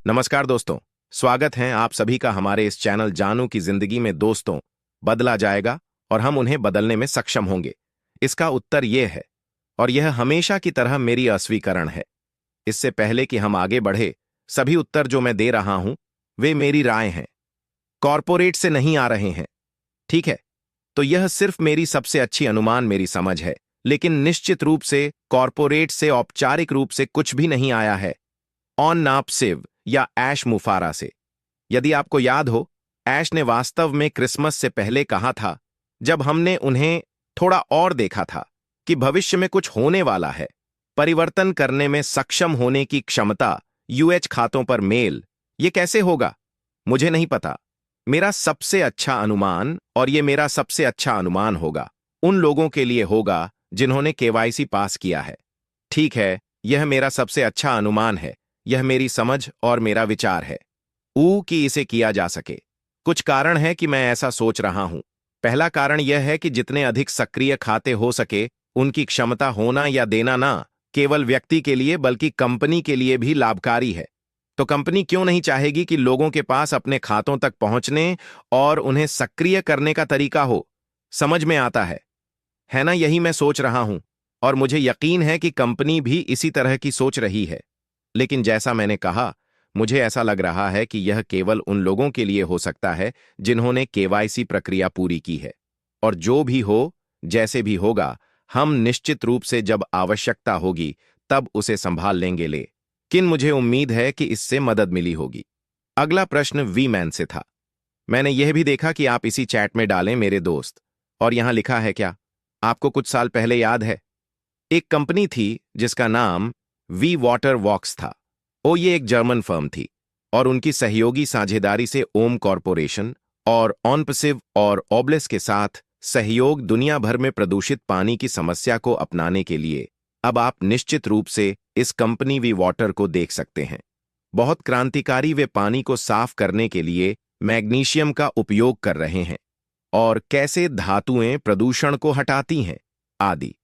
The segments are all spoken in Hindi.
नमस्कार दोस्तों। स्वागत है आप सभी का हमारे इस चैनल जानू की जिंदगी में। दोस्तों, बदला जाएगा और हम उन्हें बदलने में सक्षम होंगे। इसका उत्तर यह है, और यह हमेशा की तरह मेरी अस्वीकरण है। इससे पहले कि हम आगे बढ़े, सभी उत्तर जो मैं दे रहा हूं वे मेरी राय हैं, कॉरपोरेट से नहीं आ रहे हैं। ठीक है, तो यह सिर्फ मेरी सबसे अच्छी अनुमान, मेरी समझ है, लेकिन निश्चित रूप से कॉरपोरेट से औपचारिक रूप से कुछ भी नहीं आया है। ऑन नाप सिव या ऐश मुफारा से। यदि आपको याद हो, ऐश ने वास्तव में क्रिसमस से पहले कहा था, जब हमने उन्हें थोड़ा और देखा था कि भविष्य में कुछ होने वाला है। परिवर्तन करने में सक्षम होने की क्षमता, यूएच खातों पर मेल, ये कैसे होगा मुझे नहीं पता। मेरा सबसे अच्छा अनुमान, और ये मेरा सबसे अच्छा अनुमान होगा, उन लोगों के लिए होगा जिन्होंने केवाईसी पास किया है। ठीक है, यह मेरा सबसे अच्छा अनुमान है। यह मेरी समझ और मेरा विचार है कि इसे किया जा सके। कुछ कारण है कि मैं ऐसा सोच रहा हूं। पहला कारण यह है कि जितने अधिक सक्रिय खाते हो सके, उनकी क्षमता होना या देना ना केवल व्यक्ति के लिए बल्कि कंपनी के लिए भी लाभकारी है। तो कंपनी क्यों नहीं चाहेगी कि लोगों के पास अपने खातों तक पहुंचने और उन्हें सक्रिय करने का तरीका हो। समझ में आता है ना? यही मैं सोच रहा हूं, और मुझे यकीन है कि कंपनी भी इसी तरह की सोच रही है। लेकिन जैसा मैंने कहा, मुझे ऐसा लग रहा है कि यह केवल उन लोगों के लिए हो सकता है जिन्होंने केवाईसी प्रक्रिया पूरी की है। और जो भी हो, जैसे भी होगा, हम निश्चित रूप से जब आवश्यकता होगी तब उसे संभाल लेंगे। लेकिन मुझे उम्मीद है कि इससे मदद मिली होगी। अगला प्रश्न वी मैन से था। मैंने यह भी देखा कि आप इसी चैट में डालें, मेरे दोस्त। और यहां लिखा है, क्या आपको कुछ साल पहले याद है, एक कंपनी थी जिसका नाम वी वाटर वॉक्स था। ये एक जर्मन फर्म थी, और उनकी सहयोगी साझेदारी से ओम कॉरपोरेशन और ऑनपसिव और ओब्लेस के साथ सहयोग दुनिया भर में प्रदूषित पानी की समस्या को अपनाने के लिए। अब आप निश्चित रूप से इस कंपनी वी वाटर को देख सकते हैं। बहुत क्रांतिकारी, वे पानी को साफ करने के लिए मैग्नीशियम का उपयोग कर रहे हैं, और कैसे धातुएं प्रदूषण को हटाती हैं आदि।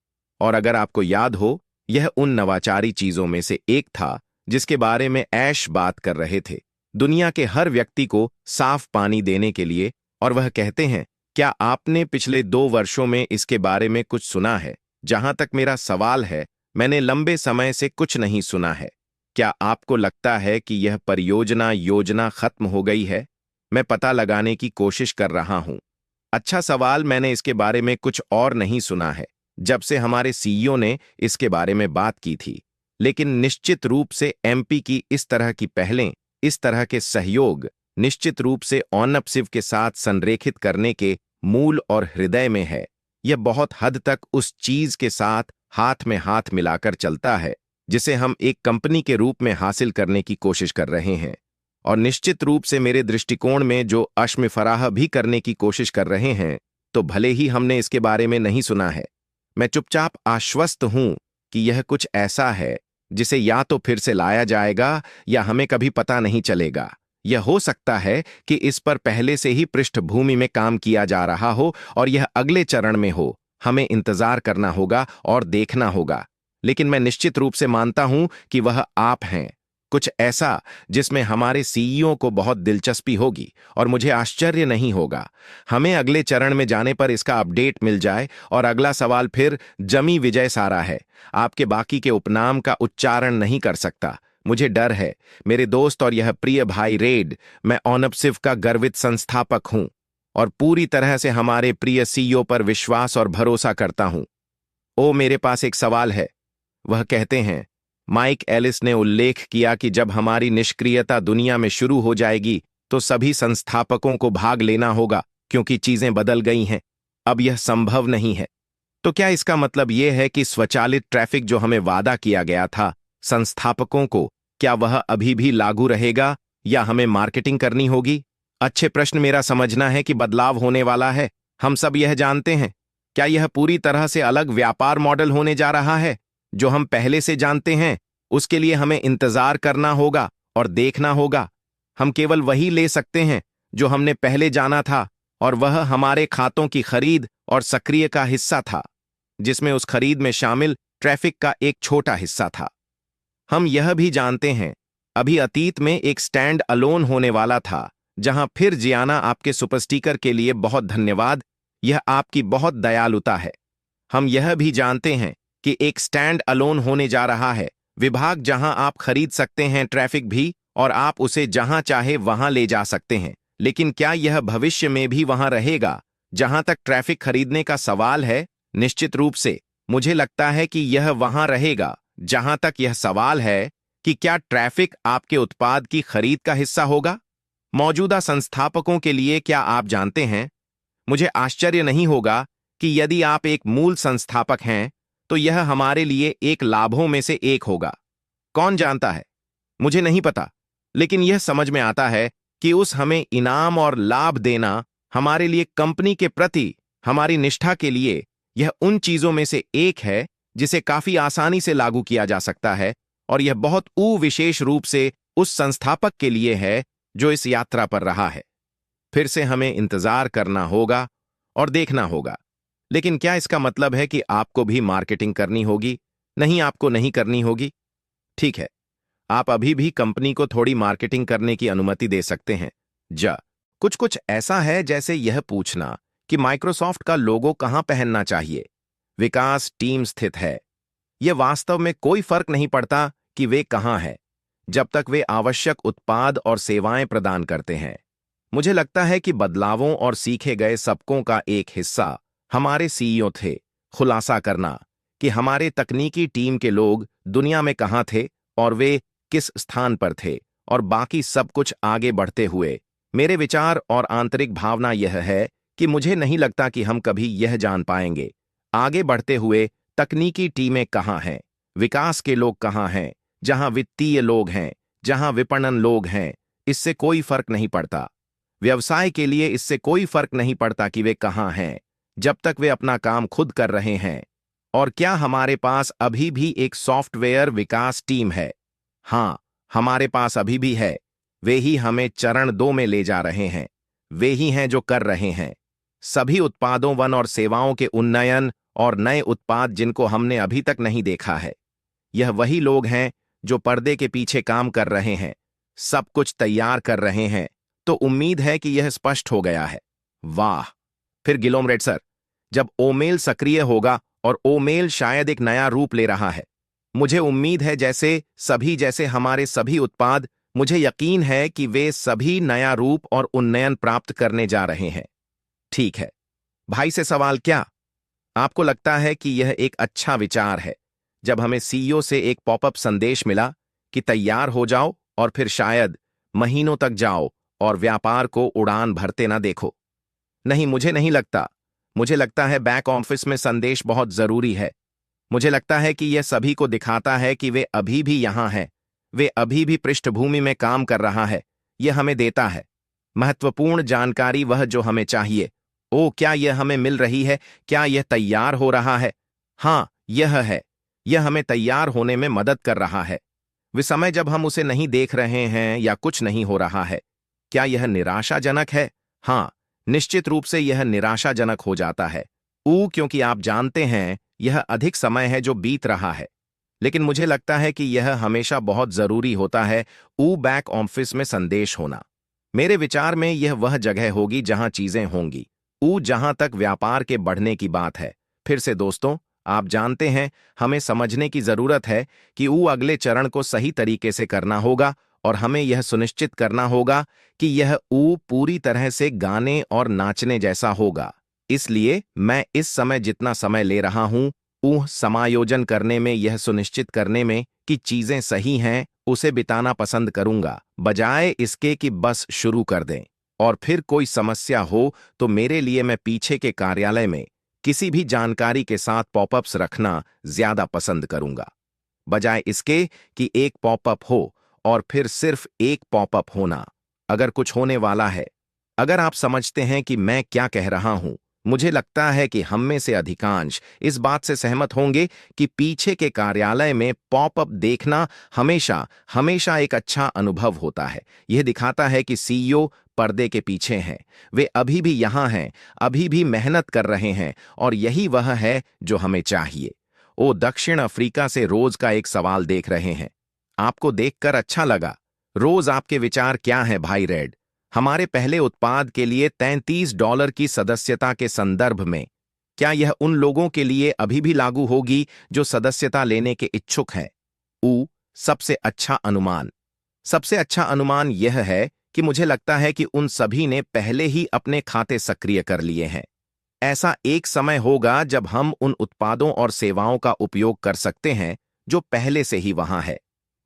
और अगर आपको याद हो, यह उन नवाचारी चीजों में से एक था जिसके बारे में ऐश बात कर रहे थे, दुनिया के हर व्यक्ति को साफ पानी देने के लिए। और वह कहते हैं, क्या आपने पिछले 2 वर्षों में इसके बारे में कुछ सुना है? जहां तक मेरा सवाल है, मैंने लंबे समय से कुछ नहीं सुना है। क्या आपको लगता है कि यह परियोजना योजना खत्म हो गई है? मैं पता लगाने की कोशिश कर रहा हूं। अच्छा सवाल। मैंने इसके बारे में कुछ और नहीं सुना है जब से हमारे सीईओ ने इसके बारे में बात की थी। लेकिन निश्चित रूप से एमपी की इस तरह की पहलें, इस तरह के सहयोग निश्चित रूप से ऑनपसिव के साथ संरेखित करने के मूल और हृदय में है। यह बहुत हद तक उस चीज के साथ हाथ में हाथ मिलाकर चलता है जिसे हम एक कंपनी के रूप में हासिल करने की कोशिश कर रहे हैं, और निश्चित रूप से मेरे दृष्टिकोण में जो अश्म फराह भी करने की कोशिश कर रहे हैं। तो भले ही हमने इसके बारे में नहीं सुना है, मैं चुपचाप आश्वस्त हूं कि यह कुछ ऐसा है जिसे या तो फिर से लाया जाएगा या हमें कभी पता नहीं चलेगा। यह हो सकता है कि इस पर पहले से ही पृष्ठभूमि में काम किया जा रहा हो और यह अगले चरण में हो। हमें इंतजार करना होगा और देखना होगा। लेकिन मैं निश्चित रूप से मानता हूं कि वह आप हैं, कुछ ऐसा जिसमें हमारे सीईओ को बहुत दिलचस्पी होगी, और मुझे आश्चर्य नहीं होगा हमें अगले चरण में जाने पर इसका अपडेट मिल जाए। और अगला सवाल फिर जमी विजय सारा है। आपके बाकी के उपनाम का उच्चारण नहीं कर सकता, मुझे डर है मेरे दोस्त। और यह प्रिय भाई रेड, मैं ऑनपसिव का गर्वित संस्थापक हूं और पूरी तरह से हमारे प्रिय सीईओ पर विश्वास और भरोसा करता हूं। मेरे पास एक सवाल है। वह कहते हैं, माइक एलिस ने उल्लेख किया कि जब हमारी निष्क्रियता दुनिया में शुरू हो जाएगी तो सभी संस्थापकों को भाग लेना होगा, क्योंकि चीजें बदल गई हैं। अब यह संभव नहीं है। तो क्या इसका मतलब यह है कि स्वचालित ट्रैफिक जो हमें वादा किया गया था संस्थापकों को, क्या वह अभी भी लागू रहेगा या हमें मार्केटिंग करनी होगी? अच्छे प्रश्न। मेरा समझना है कि बदलाव होने वाला है, हम सब यह जानते हैं। क्या यह पूरी तरह से अलग व्यापार मॉडल होने जा रहा है? जो हम पहले से जानते हैं उसके लिए हमें इंतजार करना होगा और देखना होगा। हम केवल वही ले सकते हैं जो हमने पहले जाना था, और वह हमारे खातों की खरीद और सक्रिय का हिस्सा था, जिसमें उस खरीद में शामिल ट्रैफिक का एक छोटा हिस्सा था। हम यह भी जानते हैं अभी अतीत में एक स्टैंड अलोन होने वाला था, जहां फिर जियाना आपके सुपर स्टिकर के लिए बहुत धन्यवाद। यह आपकी बहुत दयालुता है। हम यह भी जानते हैं कि एक स्टैंड अलोन होने जा रहा है, विभाग जहां आप खरीद सकते हैं ट्रैफिक भी, और आप उसे जहां चाहे वहां ले जा सकते हैं। लेकिन क्या यह भविष्य में भी वहां रहेगा? जहां तक ट्रैफिक खरीदने का सवाल है, निश्चित रूप से मुझे लगता है कि यह वहां रहेगा। जहां तक यह सवाल है कि क्या ट्रैफिक आपके उत्पाद की खरीद का हिस्सा होगा? मौजूदा संस्थापकों के लिए, क्या आप जानते हैं, मुझे आश्चर्य नहीं होगा कि यदि आप एक मूल संस्थापक हैं, तो यह हमारे लिए एक लाभों में से एक होगा। कौन जानता है? मुझे नहीं पता, लेकिन यह समझ में आता है कि उस हमें इनाम और लाभ देना हमारे लिए कंपनी के प्रति हमारी निष्ठा के लिए यह उन चीजों में से एक है जिसे काफी आसानी से लागू किया जा सकता है, और यह बहुत विशेष रूप से उस संस्थापक के लिए है जो इस यात्रा पर रहा है। फिर से हमें इंतजार करना होगा और देखना होगा। लेकिन क्या इसका मतलब है कि आपको भी मार्केटिंग करनी होगी? नहीं, आपको नहीं करनी होगी। ठीक है, आप अभी भी कंपनी को थोड़ी मार्केटिंग करने की अनुमति दे सकते हैं। कुछ कुछ ऐसा है जैसे यह पूछना कि माइक्रोसॉफ्ट का लोगो कहां पहनना चाहिए। विकास टीम स्थित है। यह वास्तव में कोई फर्क नहीं पड़ता कि वे कहां हैं, जब तक वे आवश्यक उत्पाद और सेवाएं प्रदान करते हैं। मुझे लगता है कि बदलावों और सीखे गए सबकों का एक हिस्सा हमारे सीईओ थे, खुलासा करना कि हमारे तकनीकी टीम के लोग दुनिया में कहां थे और वे किस स्थान पर थे, और बाकी सब कुछ आगे बढ़ते हुए। मेरे विचार और आंतरिक भावना यह है कि मुझे नहीं लगता कि हम कभी यह जान पाएंगे, आगे बढ़ते हुए, तकनीकी टीमें कहां हैं, विकास के लोग कहां हैं, जहां वित्तीय लोग हैं, जहां विपणन लोग हैं। इससे कोई फर्क नहीं पड़ता। व्यवसाय के लिए इससे कोई फर्क नहीं पड़ता कि वे कहां हैं, जब तक वे अपना काम खुद कर रहे हैं। और क्या हमारे पास अभी भी एक सॉफ्टवेयर विकास टीम है? हां, हमारे पास अभी भी है। वे ही हमें चरण 2 में ले जा रहे हैं। वे ही हैं जो कर रहे हैं सभी उत्पादों वन और सेवाओं के उन्नयन और नए उत्पाद जिनको हमने अभी तक नहीं देखा है। यह वही लोग हैं जो पर्दे के पीछे काम कर रहे हैं, सब कुछ तैयार कर रहे हैं। तो उम्मीद है कि यह स्पष्ट हो गया है। वाह! फिर गिलोमरेड सर, जब ओमेल सक्रिय होगा, और ओमेल शायद एक नया रूप ले रहा है। मुझे उम्मीद है जैसे हमारे सभी उत्पाद, मुझे यकीन है कि वे सभी नया रूप और उन्नयन प्राप्त करने जा रहे हैं। ठीक है, भाई से सवाल, क्या आपको लगता है कि यह एक अच्छा विचार है जब हमें सीईओ से एक पॉपअप संदेश मिला कि तैयार हो जाओ, और फिर शायद महीनों तक जाओ और व्यापार को उड़ान भरते ना देखो? नहीं, मुझे नहीं लगता। मुझे लगता है बैक ऑफिस में संदेश बहुत जरूरी है। मुझे लगता है कि यह सभी को दिखाता है कि वे अभी भी यहां हैं, वे अभी भी पृष्ठभूमि में काम कर रहा है। यह हमें देता है महत्वपूर्ण जानकारी, वह जो हमें चाहिए। ओ, क्या यह हमें मिल रही है? क्या यह तैयार हो रहा है? हाँ, यह है। यह हमें तैयार होने में मदद कर रहा है। वे समय जब हम उसे नहीं देख रहे हैं या कुछ नहीं हो रहा है। क्या यह निराशाजनक है? हाँ, निश्चित रूप से यह निराशाजनक हो जाता है। क्योंकि आप जानते हैं, यह अधिक समय है जो बीत रहा है। लेकिन मुझे लगता है कि यह हमेशा बहुत जरूरी होता है, बैक ऑफिस में संदेश होना। मेरे विचार में यह वह जगह होगी जहां चीजें होंगी, जहां तक व्यापार के बढ़ने की बात है। फिर से दोस्तों, आप जानते हैं, हमें समझने की जरूरत है कि अगले चरण को सही तरीके से करना होगा, और हमें यह सुनिश्चित करना होगा कि यह पूरी तरह से गाने और नाचने जैसा होगा। इसलिए मैं इस समय जितना समय ले रहा हूं, समायोजन करने में, यह सुनिश्चित करने में कि चीजें सही हैं, उसे बिताना पसंद करूंगा, बजाय इसके कि बस शुरू कर दें और फिर कोई समस्या हो तो मेरे लिए मैं पीछे के कार्यालय में किसी भी जानकारी के साथ पॉपअप्स रखना ज्यादा पसंद करूंगा, बजाय इसके कि एक पॉपअप हो और फिर सिर्फ एक पॉपअप होना। अगर कुछ होने वाला है, अगर आप समझते हैं कि मैं क्या कह रहा हूं, मुझे लगता है कि हम में से अधिकांश इस बात से सहमत होंगे कि पीछे के कार्यालय में पॉपअप देखना हमेशा हमेशा एक अच्छा अनुभव होता है। यह दिखाता है कि सीईओ पर्दे के पीछे हैं, वे अभी भी यहां हैं, अभी भी मेहनत कर रहे हैं, और यही वह है जो हमें चाहिए। दक्षिण अफ्रीका से रोज का एक सवाल देख रहे हैं। आपको देखकर अच्छा लगा। रोज आपके विचार क्या हैं भाई रेड? हमारे पहले उत्पाद के लिए $33 की सदस्यता के संदर्भ में क्या यह उन लोगों के लिए अभी भी लागू होगी जो सदस्यता लेने के इच्छुक हैं? सबसे अच्छा अनुमान। सबसे अच्छा अनुमान यह है कि मुझे लगता है कि उन सभी ने पहले ही अपने खाते सक्रिय कर लिए हैं। ऐसा एक समय होगा जब हम उन उत्पादों और सेवाओं का उपयोग कर सकते हैं जो पहले से ही वहां है,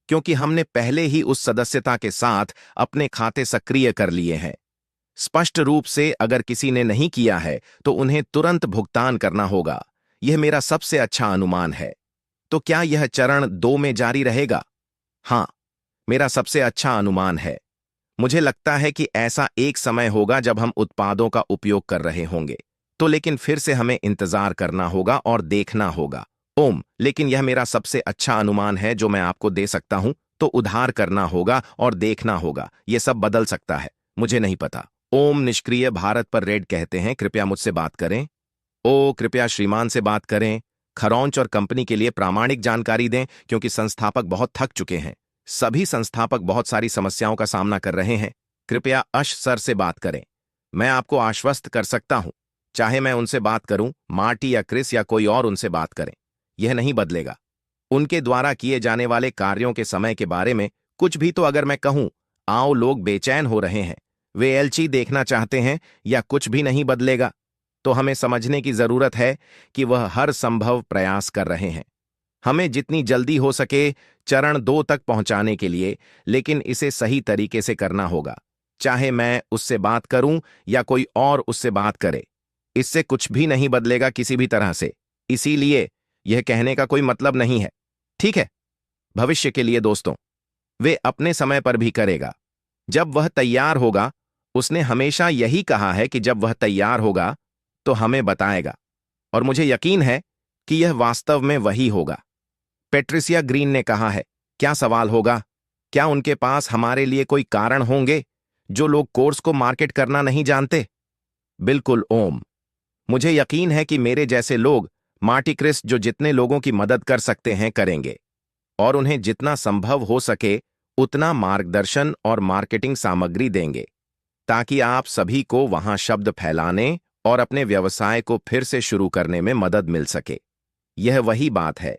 क्योंकि हमने पहले ही उस सदस्यता के साथ अपने खाते सक्रिय कर लिए हैं। स्पष्ट रूप से अगर किसी ने नहीं किया है तो उन्हें तुरंत भुगतान करना होगा। यह मेरा सबसे अच्छा अनुमान है। तो क्या यह चरण 2 में जारी रहेगा? हाँ, मेरा सबसे अच्छा अनुमान है। मुझे लगता है कि ऐसा एक समय होगा जब हम उत्पादों का उपयोग कर रहे होंगे। तो लेकिन फिर से हमें इंतजार करना होगा और देखना होगा। लेकिन यह मेरा सबसे अच्छा अनुमान है जो मैं आपको दे सकता हूं। तो उधार करना होगा और देखना होगा। यह सब बदल सकता है, मुझे नहीं पता। निष्क्रिय भारत पर रेड कहते हैं, कृपया मुझसे बात करें। कृपया श्रीमान से बात करें। खरौंच और कंपनी के लिए प्रामाणिक जानकारी दें, क्योंकि संस्थापक बहुत थक चुके हैं। सभी संस्थापक बहुत सारी समस्याओं का सामना कर रहे हैं। कृपया अश सर से बात करें। मैं आपको आश्वस्त कर सकता हूं, चाहे मैं उनसे बात करूं, मार्टी या क्रिस या कोई और उनसे बात करें, यह नहीं बदलेगा। उनके द्वारा किए जाने वाले कार्यों के समय के बारे में कुछ भी। तो अगर मैं कहूं, लोग बेचैन हो रहे हैं, वे एलची देखना चाहते हैं, या कुछ भी नहीं बदलेगा, तो हमें समझने की जरूरत है कि वह हर संभव प्रयास कर रहे हैं हमें जितनी जल्दी हो सके चरण 2 तक पहुंचाने के लिए, लेकिन इसे सही तरीके से करना होगा। चाहे मैं उससे बात करूं या कोई और उससे बात करे, इससे कुछ भी नहीं बदलेगा किसी भी तरह से। इसीलिए यह कहने का कोई मतलब नहीं है, ठीक है? भविष्य के लिए दोस्तों, वे अपने समय पर भी करेगा, जब वह तैयार होगा। उसने हमेशा यही कहा है कि जब वह तैयार होगा तो हमें बताएगा, और मुझे यकीन है कि यह वास्तव में वही होगा। पेट्रिसिया ग्रीन ने कहा है, क्या सवाल होगा? क्या उनके पास हमारे लिए कोई कारण होंगे जो लोग कोर्स को मार्केट करना नहीं जानते? बिल्कुल मुझे यकीन है कि मेरे जैसे लोग, मार्टी क्रिस, जो जितने लोगों की मदद कर सकते हैं करेंगे, और उन्हें जितना संभव हो सके उतना मार्गदर्शन और मार्केटिंग सामग्री देंगे, ताकि आप सभी को वहां शब्द फैलाने और अपने व्यवसाय को फिर से शुरू करने में मदद मिल सके। यह वही बात है